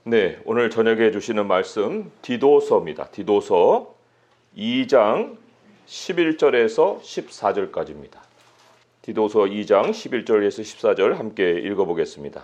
네, 오늘 저녁에 주시는 말씀 디도서입니다. 디도서 2장 11절에서 14절까지입니다. 디도서 2장 11절에서 14절 함께 읽어보겠습니다.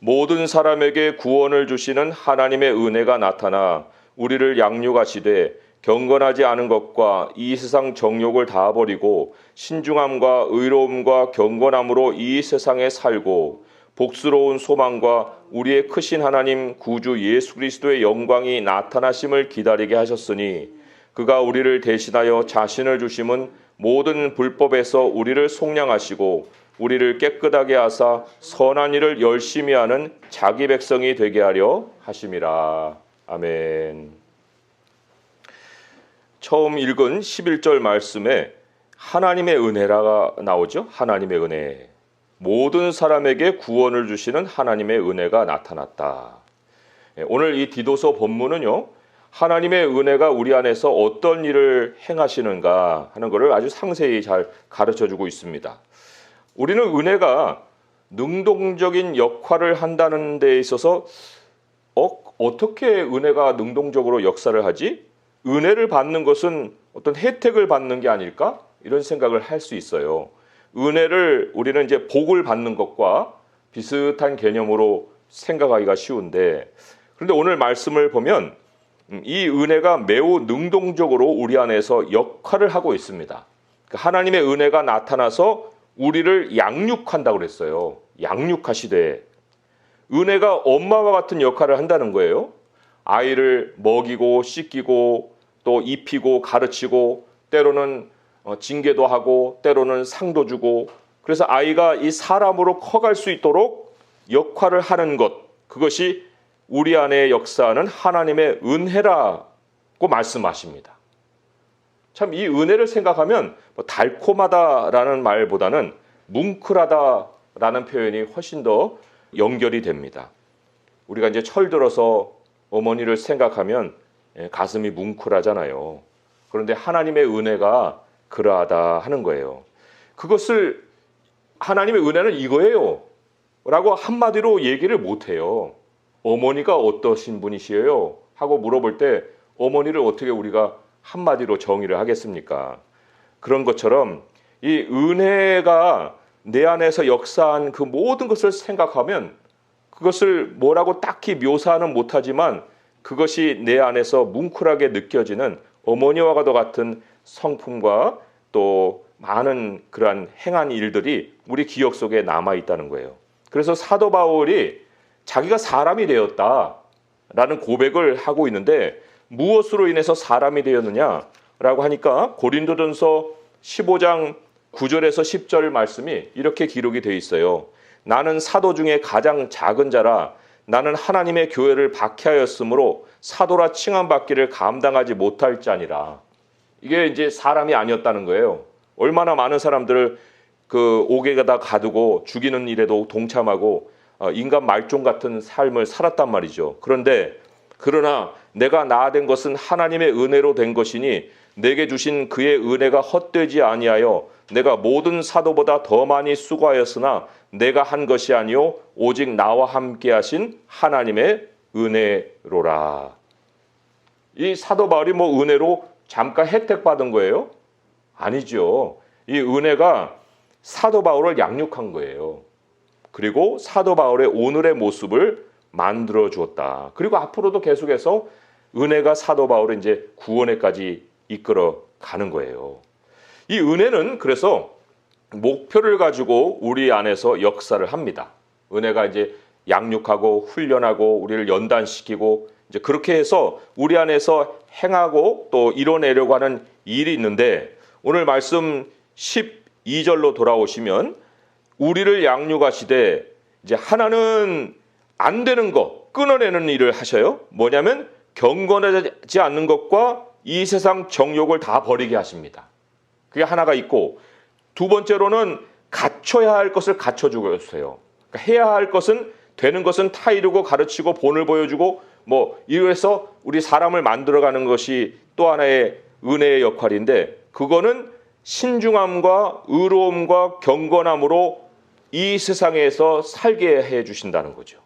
모든 사람에게 구원을 주시는 하나님의 은혜가 나타나 우리를 양육하시되 경건하지 않은 것과 이 세상 정욕을 다 버리고 신중함과 의로움과 경건함으로 이 세상에 살고 복스러운 소망과 우리의 크신 하나님 구주 예수 그리스도의 영광이 나타나심을 기다리게 하셨으니 그가 우리를 대신하여 자신을 주심은 모든 불법에서 우리를 속량하시고 우리를 깨끗하게 하사 선한 일을 열심히 하는 자기 백성이 되게 하려 하심이라. 아멘. 처음 읽은 11절 말씀에 하나님의 은혜가 나오죠. 하나님의 은혜. 모든 사람에게 구원을 주시는 하나님의 은혜가 나타났다. 오늘 이 디도서 본문은요, 하나님의 은혜가 우리 안에서 어떤 일을 행하시는가 하는 것을 아주 상세히 잘 가르쳐주고 있습니다. 우리는 은혜가 능동적인 역할을 한다는 데 있어서 어떻게 은혜가 능동적으로 역사를 하지? 은혜를 받는 것은 어떤 혜택을 받는 게 아닐까? 이런 생각을 할 수 있어요. 은혜를 우리는 이제 복을 받는 것과 비슷한 개념으로 생각하기가 쉬운데, 그런데 오늘 말씀을 보면 이 은혜가 매우 능동적으로 우리 안에서 역할을 하고 있습니다. 하나님의 은혜가 나타나서 우리를 양육한다고 그랬어요. 양육하시되. 은혜가 엄마와 같은 역할을 한다는 거예요. 아이를 먹이고 씻기고 또 입히고 가르치고 때로는 징계도 하고 때로는 상도 주고, 그래서 아이가 이 사람으로 커갈 수 있도록 역할을 하는 것, 그것이 우리 안에 역사하는 하나님의 은혜라고 말씀하십니다. 참 이 은혜를 생각하면 달콤하다라는 말보다는 뭉클하다라는 표현이 훨씬 더 연결이 됩니다. 우리가 이제 철들어서 어머니를 생각하면 가슴이 뭉클하잖아요. 그런데 하나님의 은혜가 그러하다 하는 거예요. 그것을 하나님의 은혜는 이거예요 라고 한마디로 얘기를 못해요. 어머니가 어떠신 분이시에요? 하고 물어볼 때 어머니를 어떻게 우리가 한마디로 정의를 하겠습니까? 그런 것처럼 이 은혜가 내 안에서 역사한 그 모든 것을 생각하면 그것을 뭐라고 딱히 묘사는 못하지만 그것이 내 안에서 뭉클하게 느껴지는 어머니와 같은 성품과 또 많은 그러한 행한 일들이 우리 기억 속에 남아있다는 거예요. 그래서 사도 바울이 자기가 사람이 되었다라는 고백을 하고 있는데 무엇으로 인해서 사람이 되었느냐라고 하니까 고린도전서 15장 9절에서 10절 말씀이 이렇게 기록이 되어 있어요. 나는 사도 중에 가장 작은 자라 나는 하나님의 교회를 박해하였으므로 사도라 칭함받기를 감당하지 못할 자니라. 이게 이제 사람이 아니었다는 거예요. 얼마나 많은 사람들을 그 옥에다 가두고 죽이는 일에도 동참하고 인간 말종 같은 삶을 살았단 말이죠. 그러나 내가 나아된 것은 하나님의 은혜로 된 것이니 내게 주신 그의 은혜가 헛되지 아니하여 내가 모든 사도보다 더 많이 수고하였으나 내가 한 것이 아니요 오직 나와 함께 하신 하나님의 은혜로라. 이 사도 바울이 은혜로 잠깐 혜택 받은 거예요? 아니죠. 이 은혜가 사도 바울을 양육한 거예요. 그리고 사도 바울의 오늘의 모습을 만들어 주었다. 그리고 앞으로도 계속해서 은혜가 사도 바울을 이제 구원에까지 이끌어 가는 거예요. 이 은혜는 그래서 목표를 가지고 우리 안에서 역사를 합니다. 은혜가 이제 양육하고 훈련하고 우리를 연단시키고 이제 그렇게 해서 우리 안에서 행하고 또 이뤄내려고 하는 일이 있는데, 오늘 말씀 12절로 돌아오시면 우리를 양육하시되 이제 하나는 안 되는 거 끊어내는 일을 하셔요. 뭐냐면 경건하지 않는 것과 이 세상 정욕을 다 버리게 하십니다. 그게 하나가 있고, 두 번째로는 갖춰야 할 것을 갖춰주고 있어요. 그러니까 해야 할 것은 되는 것은 타 이루고 가르치고 본을 보여주고 이래서 우리 사람을 만들어가는 것이 또 하나의 은혜의 역할인데, 그거는 신중함과 의로움과 경건함으로 이 세상에서 살게 해 주신다는 거죠.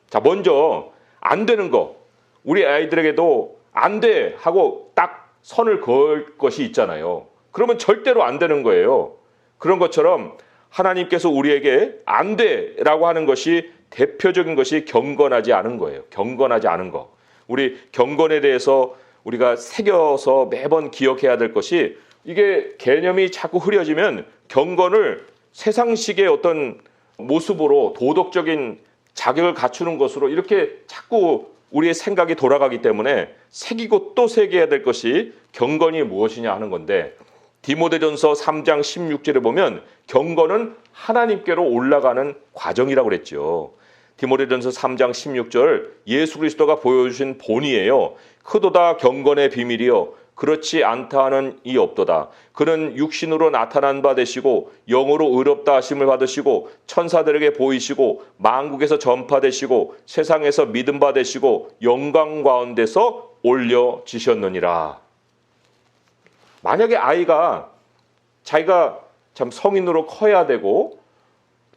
자, 먼저 안 되는 거, 우리 아이들에게도 안 돼 하고 딱 선을 그을 것이 있잖아요. 그러면 절대로 안 되는 거예요. 그런 것처럼 하나님께서 우리에게 안 돼라고 하는 것이 대표적인 것이 경건하지 않은 거예요. 경건하지 않은 거. 우리 경건에 대해서 우리가 새겨서 매번 기억해야 될 것이, 이게 개념이 자꾸 흐려지면 경건을 세상식의 어떤 모습으로 도덕적인 자격을 갖추는 것으로 이렇게 자꾸 우리의 생각이 돌아가기 때문에 새기고 또 새겨야 될 것이 경건이 무엇이냐 하는 건데, 디모데전서 3장 16절에 보면 경건은 하나님께로 올라가는 과정이라고 그랬죠. 디모데전서 3장 16절, 예수 그리스도가 보여주신 본이에요. 크도다 경건의 비밀이요 그렇지 않다 하는 이 없도다. 그는 육신으로 나타난 바 되시고 영으로 의롭다 하심을 받으시고 천사들에게 보이시고 만국에서 전파되시고 세상에서 믿음 바 되시고 영광 가운데서 올려지셨느니라. 만약에 아이가 자기가 참 성인으로 커야 되고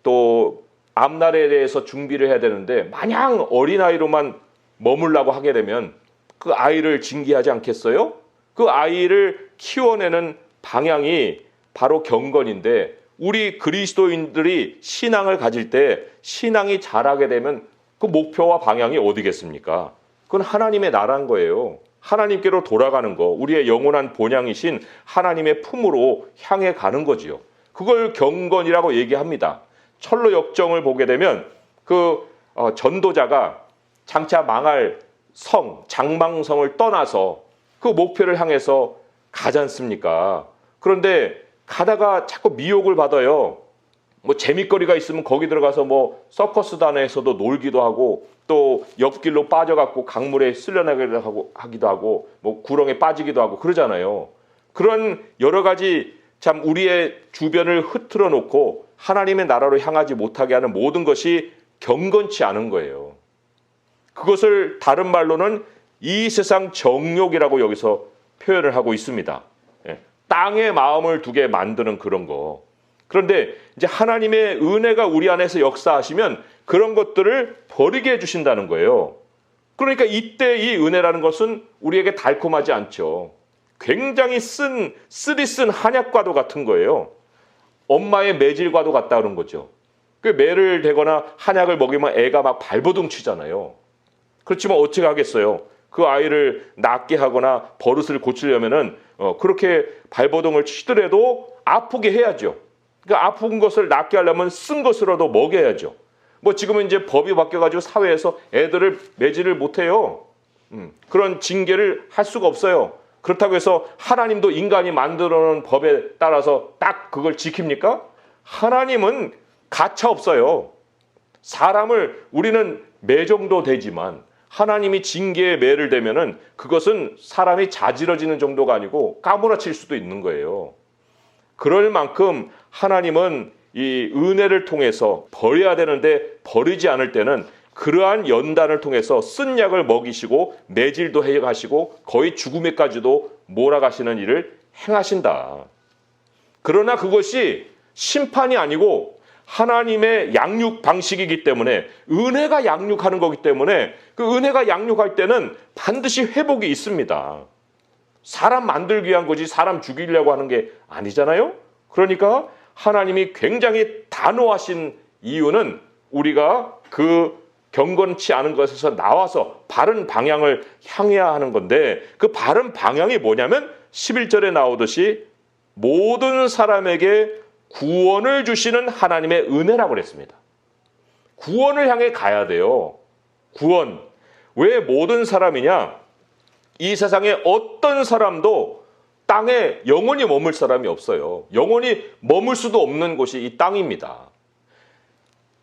또 앞날에 대해서 준비를 해야 되는데 마냥 어린아이로만 머물라고 하게 되면 그 아이를 징계하지 않겠어요? 그 아이를 키워내는 방향이 바로 경건인데, 우리 그리스도인들이 신앙을 가질 때 신앙이 자라게 되면 그 목표와 방향이 어디겠습니까? 그건 하나님의 나라인 거예요. 하나님께로 돌아가는 거, 우리의 영원한 본향이신 하나님의 품으로 향해 가는 거지요. 그걸 경건이라고 얘기합니다. 철로 역정을 보게 되면 그 전도자가 장차 망할 성, 장망성을 떠나서 그 목표를 향해서 가지 않습니까? 그런데 가다가 자꾸 미혹을 받아요. 뭐 재밌거리가 있으면 거기 들어가서 뭐 서커스단에서도 놀기도 하고, 또 옆길로 빠져갖고 강물에 쓸려나기도 하고 뭐 구렁에 빠지기도 하고 그러잖아요. 그런 여러 가지 참 우리의 주변을 흐트러 놓고 하나님의 나라로 향하지 못하게 하는 모든 것이 경건치 않은 거예요. 그것을 다른 말로는 이 세상 정욕이라고 여기서 표현을 하고 있습니다. 땅에 마음을 두게 만드는 그런 거. 그런데 이제 하나님의 은혜가 우리 안에서 역사하시면 그런 것들을 버리게 해주신다는 거예요. 그러니까 이때 이 은혜라는 것은 우리에게 달콤하지 않죠. 굉장히 쓰리 쓴 한약과도 같은 거예요. 엄마의 매질과도 같다 그런 거죠. 그 매를 대거나 한약을 먹이면 애가 막 발버둥 치잖아요. 그렇지만 어떻게 하겠어요? 그 아이를 낫게 하거나 버릇을 고치려면은 그렇게 발버둥을 치더라도 아프게 해야죠. 그러니까 아픈 것을 낫게 하려면 쓴 것으로도 먹여야죠. 뭐 지금은 이제 법이 바뀌어가지고 사회에서 애들을 매질을 못해요. 그런 징계를 할 수가 없어요. 그렇다고 해서 하나님도 인간이 만들어 놓은 법에 따라서 딱 그걸 지킵니까? 하나님은 가차 없어요. 사람을 우리는 매 정도 되지만 하나님이 징계에 매를 대면은 그것은 사람이 자지러지는 정도가 아니고 까무러칠 수도 있는 거예요. 그럴 만큼 하나님은 이 은혜를 통해서 버려야 되는데 버리지 않을 때는 그러한 연단을 통해서 쓴 약을 먹이시고 매질도 해가시고 거의 죽음에까지도 몰아가시는 일을 행하신다. 그러나 그것이 심판이 아니고 하나님의 양육 방식이기 때문에, 은혜가 양육하는 거기 때문에 그 은혜가 양육할 때는 반드시 회복이 있습니다. 사람 만들기 위한 거지 사람 죽이려고 하는 게 아니잖아요. 그러니까 하나님이 굉장히 단호하신 이유는 우리가 그 경건치 않은 것에서 나와서 바른 방향을 향해야 하는 건데, 그 바른 방향이 뭐냐면 11절에 나오듯이 모든 사람에게 구원을 주시는 하나님의 은혜라고 그랬습니다. 구원을 향해 가야 돼요. 구원. 왜 모든 사람이냐? 이 세상에 어떤 사람도 땅에 영원히 머물 사람이 없어요. 영원히 머물 수도 없는 곳이 이 땅입니다.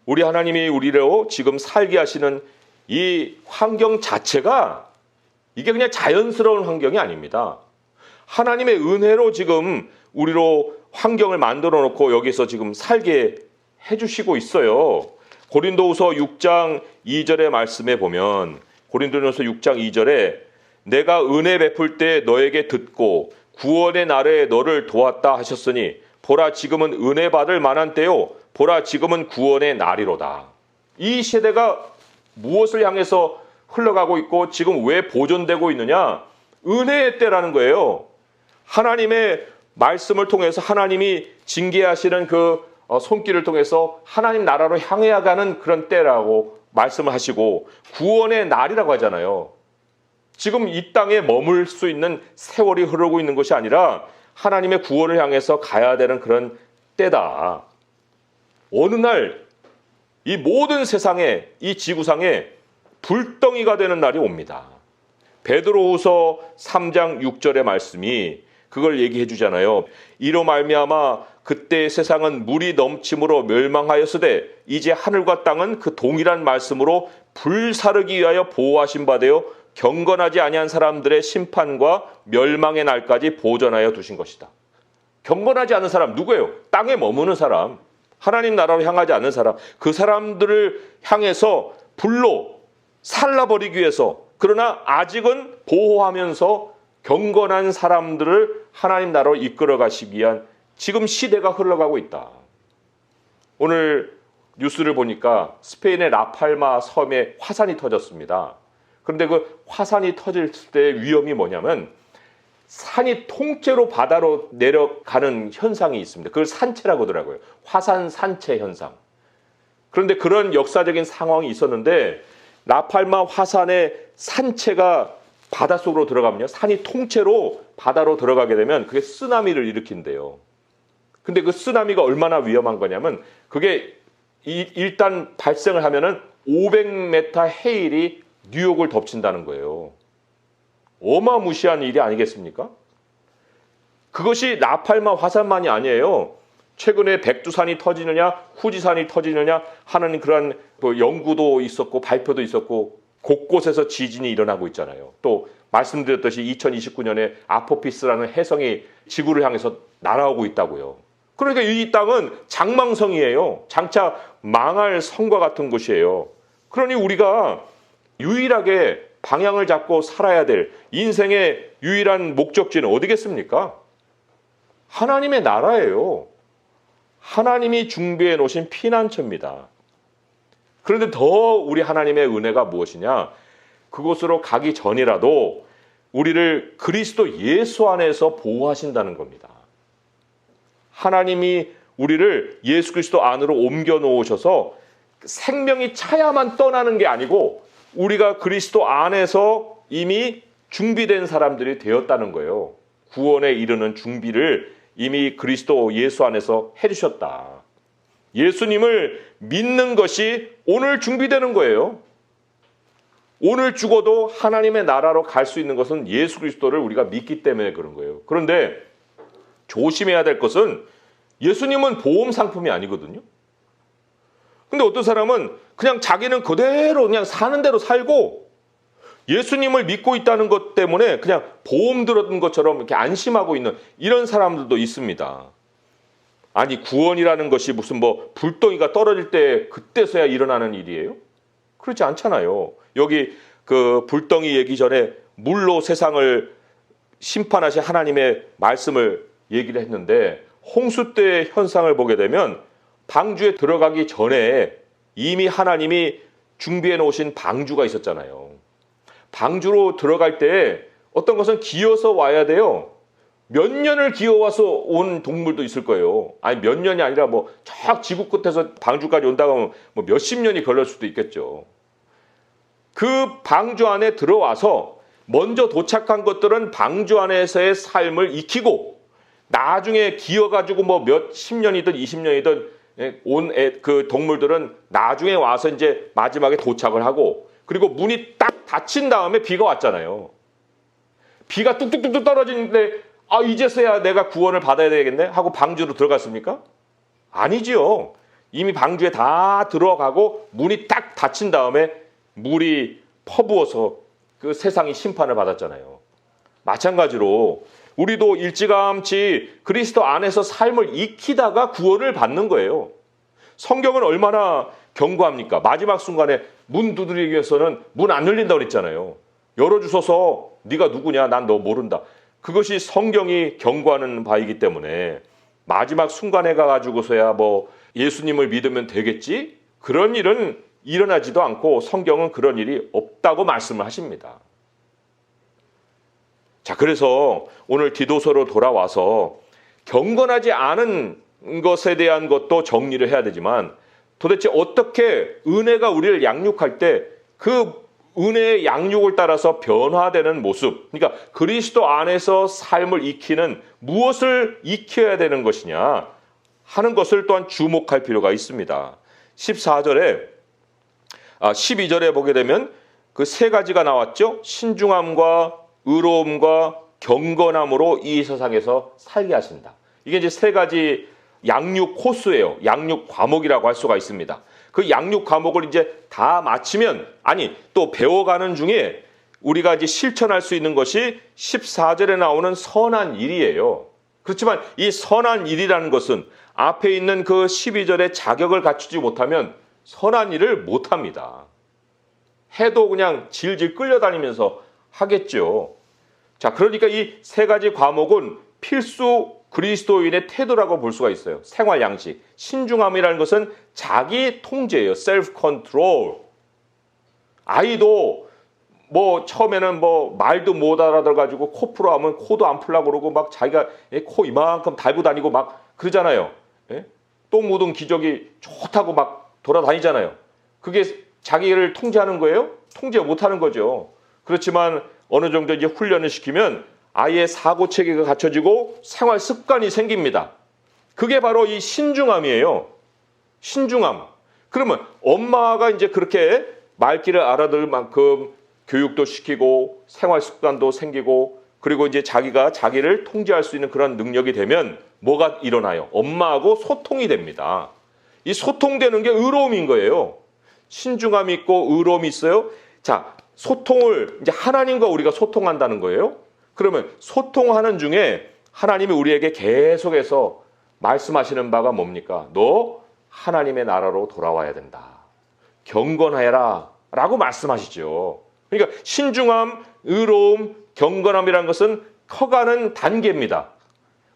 우리 하나님이 우리로 지금 살게 하시는 이 환경 자체가 이게 그냥 자연스러운 환경이 아닙니다. 하나님의 은혜로 지금 우리로 환경을 만들어 놓고 여기서 지금 살게 해주시고 있어요. 고린도후서 6장 2절의 말씀에 보면, 고린도전서 6장 2절에 내가 은혜 베풀 때 너에게 듣고 구원의 날에 너를 도왔다 하셨으니 보라 지금은 은혜 받을 만한 때요 보라 지금은 구원의 날이로다. 이 세대가 무엇을 향해서 흘러가고 있고 지금 왜 보존되고 있느냐? 은혜의 때라는 거예요. 하나님의 말씀을 통해서 하나님이 징계하시는 그 손길을 통해서 하나님 나라로 향해 가는 그런 때라고 말씀을 하시고 구원의 날이라고 하잖아요. 지금 이 땅에 머물 수 있는 세월이 흐르고 있는 것이 아니라 하나님의 구원을 향해서 가야 되는 그런 때다. 어느 날 이 모든 세상에, 이 지구상에 불덩이가 되는 날이 옵니다. 베드로후서 3장 6절의 말씀이 그걸 얘기해 주잖아요. 이로 말미암아 그때 세상은 물이 넘침으로 멸망하였으되 이제 하늘과 땅은 그 동일한 말씀으로 불사르기 위하여 보호하신 바 되어 경건하지 아니한 사람들의 심판과 멸망의 날까지 보존하여 두신 것이다. 경건하지 않은 사람 누구예요? 땅에 머무는 사람, 하나님 나라로 향하지 않는 사람, 그 사람들을 향해서 불로 살라버리기 위해서, 그러나 아직은 보호하면서 경건한 사람들을 하나님 나라로 이끌어 가시기 위한 지금 시대가 흘러가고 있다. 오늘 뉴스를 보니까 스페인의 라팔마 섬에 화산이 터졌습니다. 그런데 그 화산이 터질 때 위험이 뭐냐면 산이 통째로 바다로 내려가는 현상이 있습니다. 그걸 산체라고 하더라고요. 화산 산체 현상. 그런데 그런 역사적인 상황이 있었는데 라팔마 화산의 산체가 바닷속으로 들어가면요, 산이 통째로 바다로 들어가게 되면 그게 쓰나미를 일으킨대요. 근데 그 쓰나미가 얼마나 위험한 거냐면 그게 일단 발생을 하면은 500m 해일이 뉴욕을 덮친다는 거예요. 어마무시한 일이 아니겠습니까? 그것이 라팔마 화산만이 아니에요. 최근에 백두산이 터지느냐 후지산이 터지느냐 하는 그런 연구도 있었고 발표도 있었고 곳곳에서 지진이 일어나고 있잖아요. 또 말씀드렸듯이 2029년에 아포피스라는 혜성이 지구를 향해서 날아오고 있다고요. 그러니까 이 땅은 장망성이에요. 장차 망할 성과 같은 곳이에요. 그러니 우리가 유일하게 방향을 잡고 살아야 될 인생의 유일한 목적지는 어디겠습니까? 하나님의 나라예요. 하나님이 준비해 놓으신 피난처입니다. 그런데 더 우리 하나님의 은혜가 무엇이냐? 그곳으로 가기 전이라도 우리를 그리스도 예수 안에서 보호하신다는 겁니다. 하나님이 우리를 예수 그리스도 안으로 옮겨 놓으셔서 생명이 차야만 떠나는 게 아니고 우리가 그리스도 안에서 이미 준비된 사람들이 되었다는 거예요. 구원에 이르는 준비를 이미 그리스도 예수 안에서 해주셨다. 예수님을 믿는 것이 오늘 준비되는 거예요. 오늘 죽어도 하나님의 나라로 갈 수 있는 것은 예수 그리스도를 우리가 믿기 때문에 그런 거예요. 그런데 조심해야 될 것은 예수님은 보험 상품이 아니거든요. 근데 어떤 사람은 그냥 자기는 그대로 그냥 사는 대로 살고 예수님을 믿고 있다는 것 때문에 그냥 보험 들었던 것처럼 이렇게 안심하고 있는 이런 사람들도 있습니다. 아니 구원이라는 것이 무슨 불덩이가 떨어질 때 그때서야 일어나는 일이에요? 그렇지 않잖아요. 여기 그 불덩이 얘기 전에 물로 세상을 심판하신 하나님의 말씀을 얘기를 했는데 홍수 때의 현상을 보게 되면 방주에 들어가기 전에 이미 하나님이 준비해 놓으신 방주가 있었잖아요. 방주로 들어갈 때 어떤 것은 기어서 와야 돼요. 몇 년을 기어와서 온 동물도 있을 거예요. 아니 몇 년이 아니라 저 지구 끝에서 방주까지 온다고 하면 몇십 년이 걸릴 수도 있겠죠. 그 방주 안에 들어와서 먼저 도착한 것들은 방주 안에서의 삶을 익히고 나중에 기어가지고 몇십 년이든 20년이든 온 그 동물들은 나중에 와서 이제 마지막에 도착을 하고 그리고 문이 딱 닫힌 다음에 비가 왔잖아요. 비가 뚝뚝뚝뚝 떨어지는데 이제서야 내가 구원을 받아야 되겠네 하고 방주로 들어갔습니까? 아니지요. 이미 방주에 다 들어가고 문이 딱 닫힌 다음에 물이 퍼부어서 그 세상이 심판을 받았잖아요. 마찬가지로 우리도 일찌감치 그리스도 안에서 삶을 익히다가 구원을 받는 거예요. 성경은 얼마나 경고합니까? 마지막 순간에 문 두드리기 위해서는 문 안 열린다고 그랬잖아요. 열어주소서. 네가 누구냐? 난 너 모른다. 그것이 성경이 경고하는 바이기 때문에 마지막 순간에 가가지고서야 예수님을 믿으면 되겠지? 그런 일은 일어나지도 않고 성경은 그런 일이 없다고 말씀을 하십니다. 자, 그래서 오늘 디도서로 돌아와서 경건하지 않은 것에 대한 것도 정리를 해야 되지만 도대체 어떻게 은혜가 우리를 양육할 때 그 은혜의 양육을 따라서 변화되는 모습, 그러니까 그리스도 안에서 삶을 익히는 무엇을 익혀야 되는 것이냐 하는 것을 또한 주목할 필요가 있습니다. 12절에 보게 되면 그 세 가지가 나왔죠. 신중함과 의로움과 경건함으로 이 세상에서 살게 하신다. 이게 이제 세 가지 양육 코스예요. 양육 과목이라고 할 수가 있습니다. 그 양육 과목을 이제 다 마치면, 아니 또 배워가는 중에 우리가 이제 실천할 수 있는 것이 14절에 나오는 선한 일이에요. 그렇지만 이 선한 일이라는 것은 앞에 있는 그 12절의 자격을 갖추지 못하면 선한 일을 못합니다. 해도 그냥 질질 끌려다니면서 하겠죠. 자, 그러니까 이 세 가지 과목은 필수 그리스도인의 태도라고 볼 수가 있어요. 생활 양식. 신중함이라는 것은 자기 통제예요. 셀프 컨트롤. 아이도 뭐 처음에는 뭐 말도 못 알아들어가지고 코 풀어 하면 코도 안 풀라고 그러고 막 자기가 코 이만큼 달고 다니고 막 그러잖아요. 똥 묻은 기저귀 좋다고 막 돌아다니잖아요. 그게 자기를 통제하는 거예요? 통제 못하는 거죠. 그렇지만 어느 정도 이제 훈련을 시키면 아이의 사고 체계가 갖춰지고 생활 습관이 생깁니다. 그게 바로 이 신중함이에요. 신중함. 그러면 엄마가 이제 그렇게 말귀를 알아들 만큼 교육도 시키고 생활 습관도 생기고 그리고 이제 자기가 자기를 통제할 수 있는 그런 능력이 되면 뭐가 일어나요? 엄마하고 소통이 됩니다. 이 소통되는 게 의로움인 거예요. 신중함이 있고 의로움이 있어요. 자, 소통을 이제 하나님과 우리가 소통한다는 거예요. 그러면 소통하는 중에 하나님이 우리에게 계속해서 말씀하시는 바가 뭡니까? 너 하나님의 나라로 돌아와야 된다. 경건하여라 라고 말씀하시죠. 그러니까 신중함, 의로움, 경건함이라는 것은 커가는 단계입니다.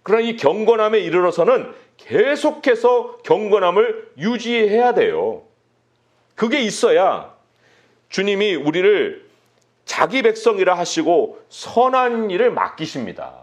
그러나 이 경건함에 이르러서는 계속해서 경건함을 유지해야 돼요. 그게 있어야 주님이 우리를 자기 백성이라 하시고 선한 일을 맡기십니다.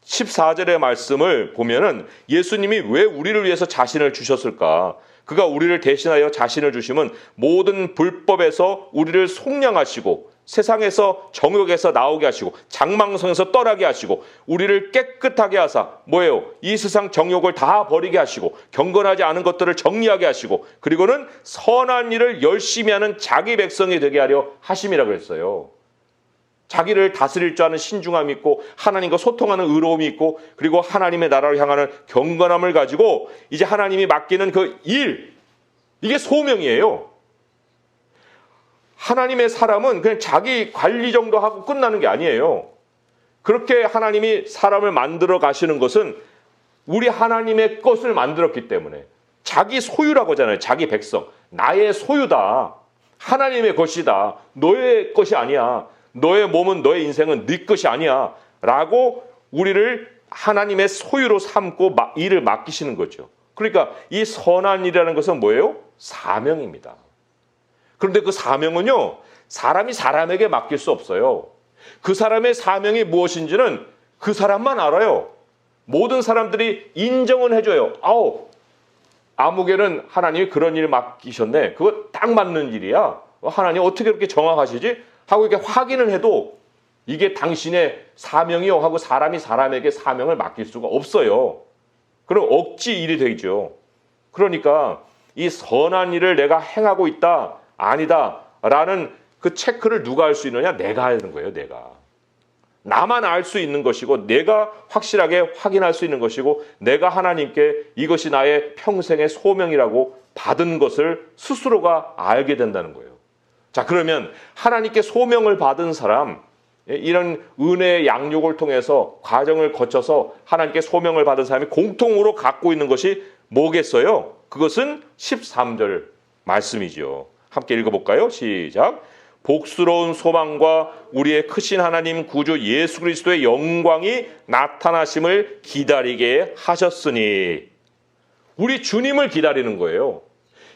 14절의 말씀을 보면은 예수님이 왜 우리를 위해서 자신을 주셨을까? 그가 우리를 대신하여 자신을 주심은 모든 불법에서 우리를 속량하시고 세상에서 정욕에서 나오게 하시고 장망성에서 떠나게 하시고 우리를 깨끗하게 하사 뭐예요? 이 세상 정욕을 다 버리게 하시고 경건하지 않은 것들을 정리하게 하시고 그리고는 선한 일을 열심히 하는 자기 백성이 되게 하려 하심이라고 했어요. 자기를 다스릴 줄 아는 신중함이 있고 하나님과 소통하는 의로움이 있고 그리고 하나님의 나라를 향하는 경건함을 가지고 이제 하나님이 맡기는 그 일, 이게 소명이에요. 하나님의 사람은 그냥 자기 관리 정도 하고 끝나는 게 아니에요. 그렇게 하나님이 사람을 만들어 가시는 것은 우리 하나님의 것을 만들었기 때문에 자기 소유라고 하잖아요. 자기 백성. 나의 소유다. 하나님의 것이다. 너의 것이 아니야. 너의 몸은 너의 인생은 네 것이 아니야. 라고 우리를 하나님의 소유로 삼고 일을 맡기시는 거죠. 그러니까 이 선한 일이라는 것은 뭐예요? 사명입니다. 그런데 그 사명은요, 사람이 사람에게 맡길 수 없어요. 그 사람의 사명이 무엇인지는 그 사람만 알아요. 모든 사람들이 인정은 해줘요. 아무개는 하나님이 그런 일을 맡기셨네. 그거 딱 맞는 일이야. 하나님 어떻게 그렇게 정확하시지? 하고 이렇게 확인을 해도 이게 당신의 사명이요 하고 사람이 사람에게 사명을 맡길 수가 없어요. 그럼 억지 일이 되죠. 그러니까 이 선한 일을 내가 행하고 있다, 아니다 라는 그 체크를 누가 할 수 있느냐? 내가 하는 거예요. 내가. 나만 알 수 있는 것이고 내가 확실하게 확인할 수 있는 것이고 내가 하나님께 이것이 나의 평생의 소명이라고 받은 것을 스스로가 알게 된다는 거예요. 자, 그러면 하나님께 소명을 받은 사람, 이런 은혜의 양육을 통해서 과정을 거쳐서 하나님께 소명을 받은 사람이 공통으로 갖고 있는 것이 뭐겠어요? 그것은 13절 말씀이죠. 함께 읽어볼까요? 시작. 복스러운 소망과 우리의 크신 하나님 구주 예수 그리스도의 영광이 나타나심을 기다리게 하셨으니. 우리 주님을 기다리는 거예요.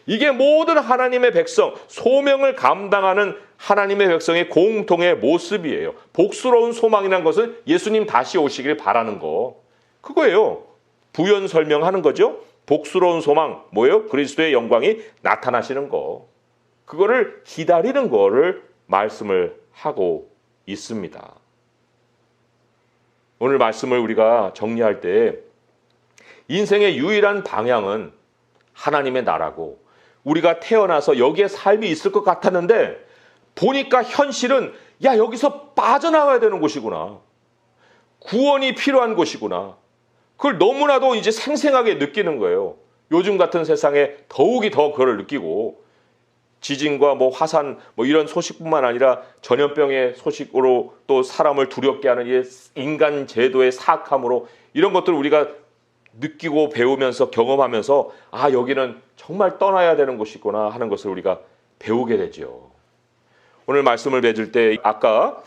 이게 모든 하나님의 백성, 소명을 감당하는 하나님의 백성의 공통의 모습이에요. 복스러운 소망이라는 것은 예수님 다시 오시길 바라는 거. 그거예요. 부연 설명하는 거죠. 복스러운 소망, 뭐예요? 그리스도의 영광이 나타나시는 거. 그거를 기다리는 거를 말씀을 하고 있습니다. 오늘 말씀을 우리가 정리할 때 인생의 유일한 방향은 하나님의 나라고 우리가 태어나서 여기에 삶이 있을 것 같았는데 보니까 현실은 야 여기서 빠져나가야 되는 곳이구나. 구원이 필요한 곳이구나. 그걸 너무나도 이제 생생하게 느끼는 거예요. 요즘 같은 세상에 더욱이 더 그걸 느끼고 지진과 뭐 화산 뭐 이런 소식뿐만 아니라 전염병의 소식으로 또 사람을 두렵게 하는 이 인간 제도의 사악함으로 이런 것들을 우리가 느끼고 배우면서 경험하면서 아 여기는 정말 떠나야 되는 곳이구나 하는 것을 우리가 배우게 되죠. 오늘 말씀을 맺을 때 아까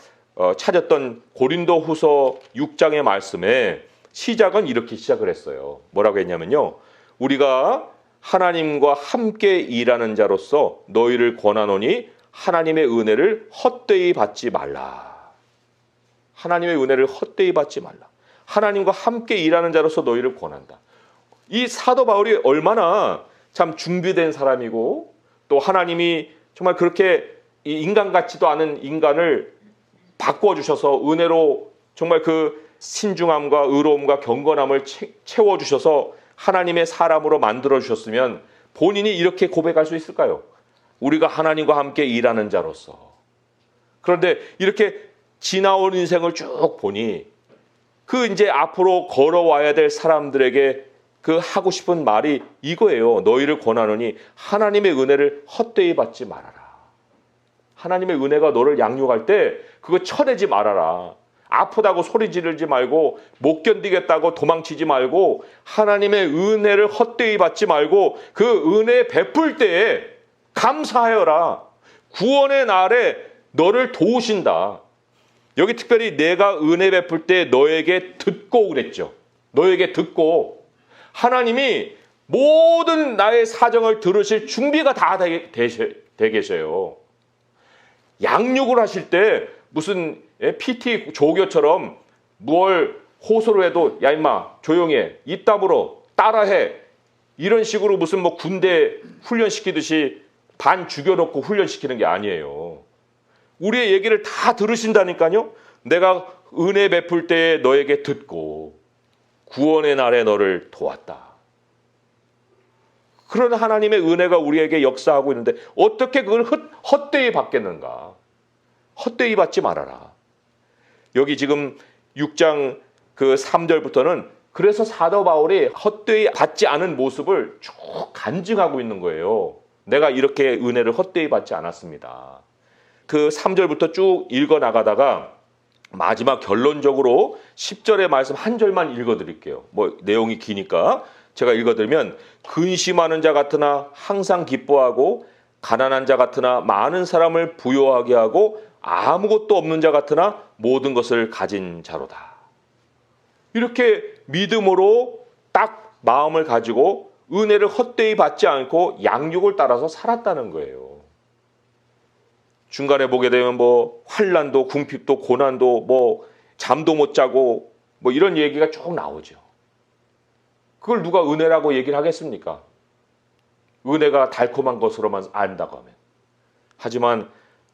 찾았던 고린도후서 6장의 말씀에 시작은 이렇게 시작을 했어요. 뭐라고 했냐면요. 우리가 하나님과 함께 일하는 자로서 너희를 권하노니 하나님의 은혜를 헛되이 받지 말라. 하나님의 은혜를 헛되이 받지 말라. 하나님과 함께 일하는 자로서 너희를 권한다. 이 사도 바울이 얼마나 참 준비된 사람이고 또 하나님이 정말 그렇게 이 인간 같지도 않은 인간을 바꿔주셔서 은혜로 정말 그 신중함과 의로움과 경건함을 채워주셔서 하나님의 사람으로 만들어주셨으면 본인이 이렇게 고백할 수 있을까요? 우리가 하나님과 함께 일하는 자로서. 그런데 이렇게 지나온 인생을 쭉 보니 그 이제 앞으로 걸어와야 될 사람들에게 그 하고 싶은 말이 이거예요. 너희를 권하노니 하나님의 은혜를 헛되이 받지 말아라. 하나님의 은혜가 너를 양육할 때 그거 쳐내지 말아라. 아프다고 소리 지르지 말고 못 견디겠다고 도망치지 말고 하나님의 은혜를 헛되이 받지 말고 그 은혜 베풀 때에 감사하여라. 구원의 날에 너를 도우신다. 여기 특별히 내가 은혜 베풀 때 너에게 듣고 그랬죠. 너에게 듣고 하나님이 모든 나의 사정을 들으실 준비가 다 돼 계셔요. 양육을 하실 때 무슨 PT 조교처럼 뭘 호소를 해도 야 임마 조용해 입담으로 따라해 이런 식으로 무슨 뭐 군대 훈련시키듯이 반 죽여놓고 훈련시키는 게 아니에요. 우리의 얘기를 다 들으신다니까요. 내가 은혜 베풀 때에 너에게 듣고 구원의 날에 너를 도왔다. 그런 하나님의 은혜가 우리에게 역사하고 있는데 어떻게 그걸 헛되이 받겠는가. 헛되이 받지 말아라. 여기 지금 6장 그 3절부터는 그래서 사도 바울이 헛되이 받지 않은 모습을 쭉 간증하고 있는 거예요. 내가 이렇게 은혜를 헛되이 받지 않았습니다. 그 3절부터 쭉 읽어나가다가 마지막 결론적으로 10절의 말씀 한 절만 읽어드릴게요. 뭐 내용이 기니까 제가 읽어드리면 근심하는 자 같으나 항상 기뻐하고 가난한 자 같으나 많은 사람을 부요하게 하고 아무것도 없는 자 같으나 모든 것을 가진 자로다. 이렇게 믿음으로 딱 마음을 가지고 은혜를 헛되이 받지 않고 양육을 따라서 살았다는 거예요. 중간에 보게 되면 뭐 환난도 궁핍도 고난도 뭐 잠도 못 자고 뭐 이런 얘기가 쭉 나오죠. 그걸 누가 은혜라고 얘기를 하겠습니까? 은혜가 달콤한 것으로만 안다고 하면. 하지만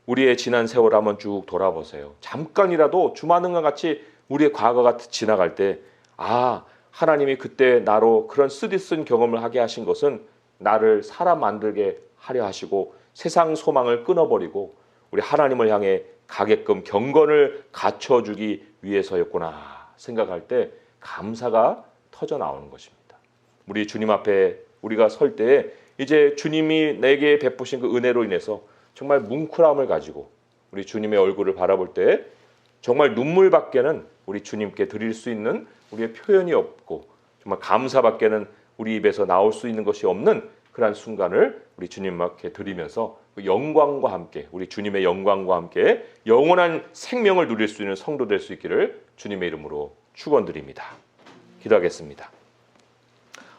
우리의 지난 세월 한번 쭉 돌아보세요. 잠깐이라도 주마등과 같이 우리의 과거가 지나갈 때 아, 하나님이 그때 나로 그런 쓰디쓴 경험을 하게 하신 것은 나를 사람 만들게 하려 하시고 세상 소망을 끊어버리고 우리 하나님을 향해 가게끔 경건을 갖춰주기 위해서였구나 생각할 때 감사가 터져 나오는 것입니다. 우리 주님 앞에 우리가 설 때에 이제 주님이 내게 베푸신 그 은혜로 인해서 정말 뭉클함을 가지고 우리 주님의 얼굴을 바라볼 때 정말 눈물밖에는 우리 주님께 드릴 수 있는 우리의 표현이 없고 정말 감사밖에는 우리 입에서 나올 수 있는 것이 없는 그러한 순간을 우리 주님 앞에 드리면서 그 영광과 함께 우리 주님의 영광과 함께 영원한 생명을 누릴 수 있는 성도 될 수 있기를 주님의 이름으로 축원드립니다. 기도하겠습니다.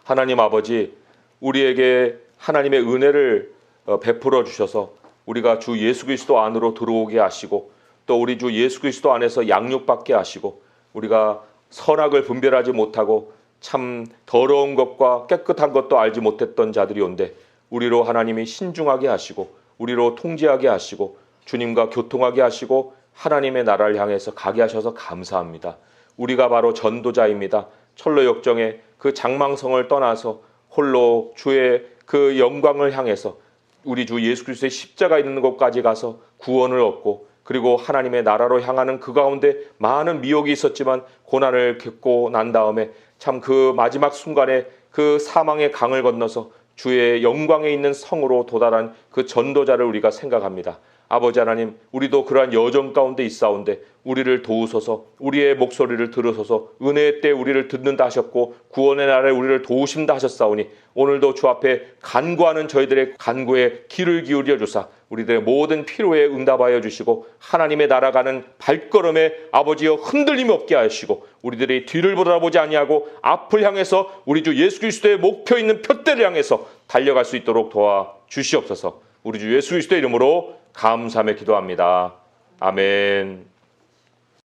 하나님 아버지, 우리에게 하나님의 은혜를 베풀어 주셔서 우리가 주 예수 그리스도 안으로 들어오게 하시고 또 우리 주 예수 그리스도 안에서 양육받게 하시고 우리가 선악을 분별하지 못하고 참 더러운 것과 깨끗한 것도 알지 못했던 자들이 온데 우리로 하나님이 신중하게 하시고 우리로 통제하게 하시고 주님과 교통하게 하시고 하나님의 나라를 향해서 가게 하셔서 감사합니다. 우리가 바로 전도자입니다. 철로 역정의 그 장망성을 떠나서 홀로 주의 그 영광을 향해서 우리 주 예수 그리스도의 십자가 있는 곳까지 가서 구원을 얻고 그리고 하나님의 나라로 향하는 그 가운데 많은 미혹이 있었지만 고난을 겪고 난 다음에 참 그 마지막 순간에 그 사망의 강을 건너서 주의 영광에 있는 성으로 도달한 그 전도자를 우리가 생각합니다. 아버지 하나님, 우리도 그러한 여정 가운데 있사온데 우리를 도우소서, 우리의 목소리를 들으소서, 은혜의 때 우리를 듣는다 하셨고 구원의 날에 우리를 도우신다 하셨사오니 오늘도 주 앞에 간구하는 저희들의 간구에 귀를 기울여 주사 우리들의 모든 필요에 응답하여 주시고 하나님의 나아가는 발걸음에 아버지여 흔들림이 없게 하시고 우리들이 뒤를 돌아보지 아니하고 앞을 향해서 우리 주 예수 그리스도의 목표 있는 표대를 향해서 달려갈 수 있도록 도와 주시옵소서. 우리 주 예수 그리스도의 이름으로 감사하며 기도합니다. 아멘.